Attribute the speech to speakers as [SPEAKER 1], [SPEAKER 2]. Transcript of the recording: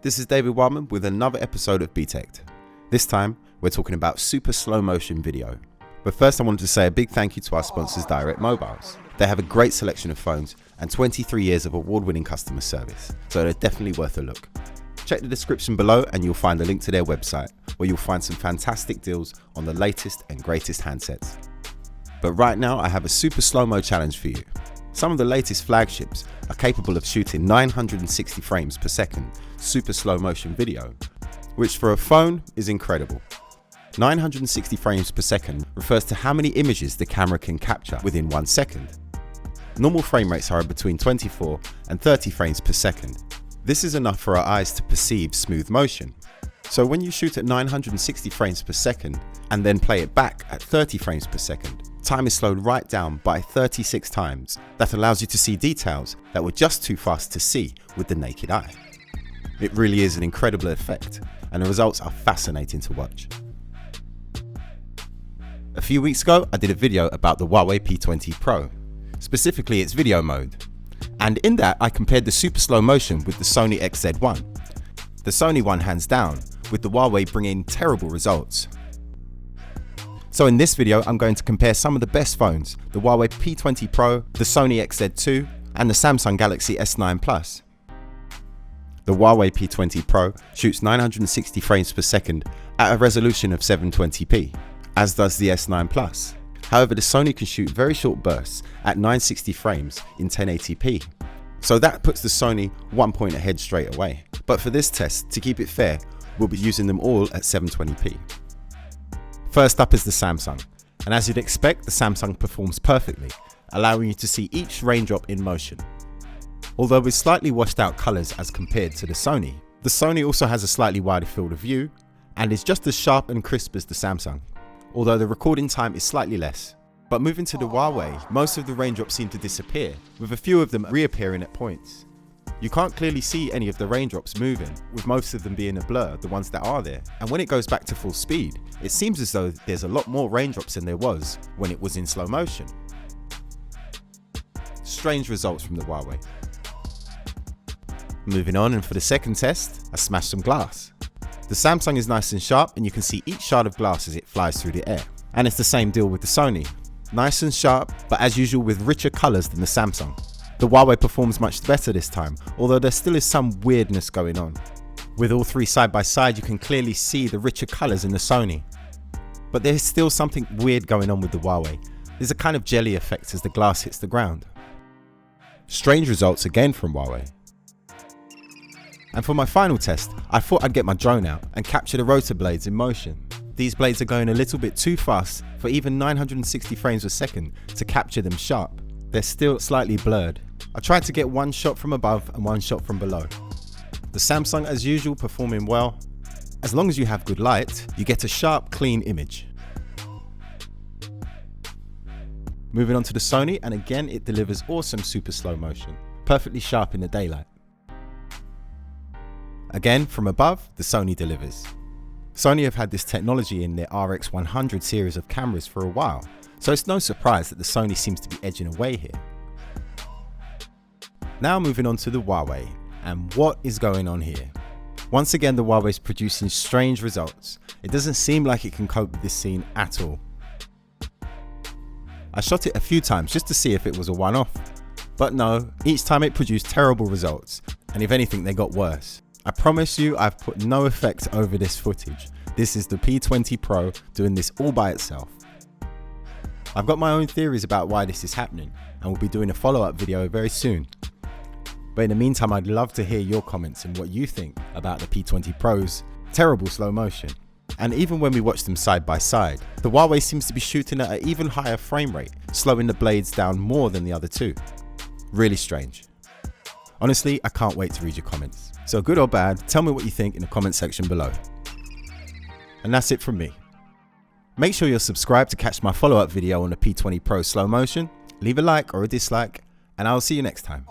[SPEAKER 1] This is David Wildman with another episode of BTech. This time, we're talking about super slow motion video. But first I wanted to say a big thank you to our sponsors Direct Mobiles. They have a great selection of phones and 23 years of award-winning customer service, so they're definitely worth a look. Check the description below and you'll find a link to their website, where you'll find some fantastic deals on the latest and greatest handsets. But right now I have a super slow-mo challenge for you. Some of the latest flagships are capable of shooting 960 frames per second super slow motion video, which for a phone is incredible. 960 frames per second refers to how many images the camera can capture within 1 second. Normal frame rates are between 24 and 30 frames per second. This is enough for our eyes to perceive smooth motion. So when you shoot at 960 frames per second and then play it back at 30 frames per second, time is slowed right down by 36 times. That allows you to see details that were just too fast to see with the naked eye. It really is an incredible effect, and the results are fascinating to watch. A few weeks ago, I did a video about the Huawei P20 Pro, specifically its video mode. And in that, I compared the super slow motion with the Sony XZ2. The Sony one hands down, with the Huawei bringing terrible results. So in this video, I'm going to compare some of the best phones, the Huawei P20 Pro, the Sony XZ2, and the Samsung Galaxy S9 Plus. The Huawei P20 Pro shoots 960 frames per second at a resolution of 720p, as does the S9 Plus. However, the Sony can shoot very short bursts at 960 frames in 1080p. So that puts the Sony 1 point ahead straight away. But for this test, to keep it fair, we'll be using them all at 720p. First up is the Samsung, and as you'd expect, the Samsung performs perfectly, allowing you to see each raindrop in motion. Although with slightly washed out colours as compared to the Sony also has a slightly wider field of view and is just as sharp and crisp as the Samsung, although the recording time is slightly less. But moving to the Huawei, most of the raindrops seem to disappear, with a few of them reappearing at points. You can't clearly see any of the raindrops moving, with most of them being a blur, the ones that are there. And when it goes back to full speed, it seems as though there's a lot more raindrops than there was when it was in slow motion. Strange results from the Huawei. Moving on, and for the second test, I smashed some glass. The Samsung is nice and sharp, and you can see each shard of glass as it flies through the air. And it's the same deal with the Sony. Nice and sharp, but as usual with richer colours than the Samsung. The Huawei performs much better this time, although there still is some weirdness going on. With all three side by side, you can clearly see the richer colours in the Sony. But there's still something weird going on with the Huawei. There's a kind of jelly effect as the glass hits the ground. Strange results again from Huawei. And for my final test, I thought I'd get my drone out and capture the rotor blades in motion. These blades are going a little bit too fast for even 960 frames per second to capture them sharp. They're still slightly blurred. I tried to get one shot from above and one shot from below. The Samsung as usual performing well. As long as you have good light, you get a sharp, clean image. Moving on to the Sony, and again it delivers awesome super slow motion, perfectly sharp in the daylight. Again, from above, the Sony delivers. Sony have had this technology in their RX100 series of cameras for a while, so it's no surprise that the Sony seems to be edging away here. Now moving on to the Huawei, and what is going on here? Once again, the Huawei is producing strange results. It doesn't seem like it can cope with this scene at all. I shot it a few times just to see if it was a one-off, but no, each time it produced terrible results, and if anything they got worse. I promise you I've put no effect over this footage. This is the P20 Pro doing this all by itself. I've got my own theories about why this is happening, and we'll be doing a follow-up video very soon. But in the meantime, I'd love to hear your comments and what you think about the P20 Pro's terrible slow motion. And even when we watch them side by side, the Huawei seems to be shooting at an even higher frame rate, slowing the blades down more than the other two. Really strange. Honestly, I can't wait to read your comments. So good or bad, tell me what you think in the comment section below. And that's it from me. Make sure you're subscribed to catch my follow-up video on the P20 Pro slow motion. Leave a like or a dislike, and I'll see you next time.